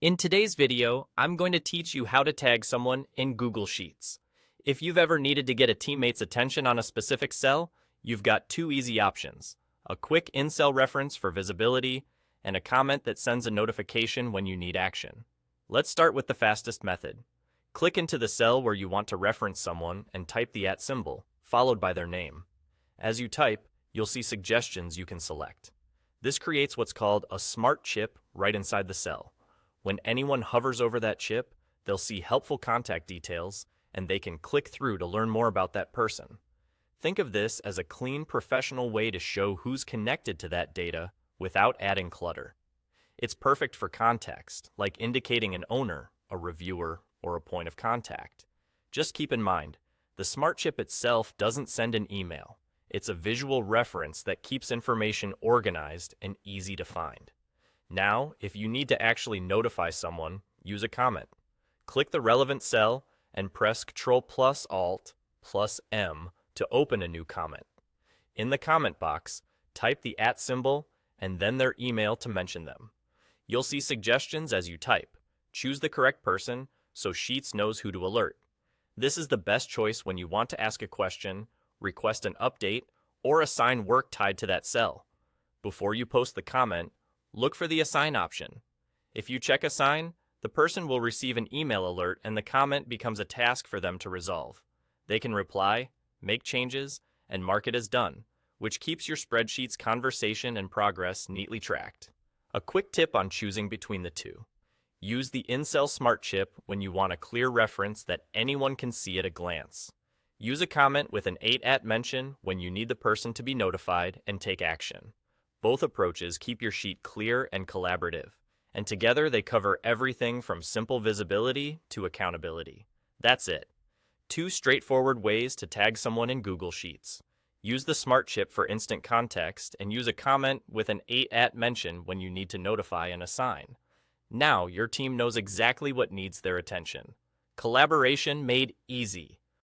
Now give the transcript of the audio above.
In today's video, I'm going to teach you how to tag someone in Google Sheets. If you've ever needed to get a teammate's attention on a specific cell, you've got two easy options: a quick in-cell reference for visibility, and a comment that sends a notification when you need action. Let's start with the fastest method. Click into the cell where you want to reference someone and type the @ symbol, followed by their name. As you type, you'll see suggestions you can select. This creates what's called a smart chip right inside the cell. When anyone hovers over that chip, they'll see helpful contact details, and they can click through to learn more about that person. Think of this as a clean, professional way to show who's connected to that data without adding clutter. It's perfect for context, like indicating an owner, a reviewer, or a point of contact. Just keep in mind, the smart chip itself doesn't send an email. It's a visual reference that keeps information organized and easy to find. Now, if you need to actually notify someone, use a comment. Click the relevant cell and press Ctrl+Alt+M to open a new comment. In the comment box, type the @ symbol and then their email to mention them. You'll see suggestions as you type. Choose the correct person so Sheets knows who to alert. This is the best choice when you want to ask a question, request an update, or assign work tied to that cell. Before you post the comment, look for the Assign option. If you check Assign, the person will receive an email alert and the comment becomes a task for them to resolve. They can reply, make changes, and mark it as done, which keeps your spreadsheet's conversation and progress neatly tracked. A quick tip on choosing between the two: use the in-cell smart chip when you want a clear reference that anyone can see at a glance. Use a comment with an @ mention when you need the person to be notified and take action. Both approaches keep your sheet clear and collaborative, and together they cover everything from simple visibility to accountability. That's it. Two straightforward ways to tag someone in Google Sheets. Use the smart chip for instant context and use a comment with an @ mention when you need to notify and assign. Now your team knows exactly what needs their attention. Collaboration made easy.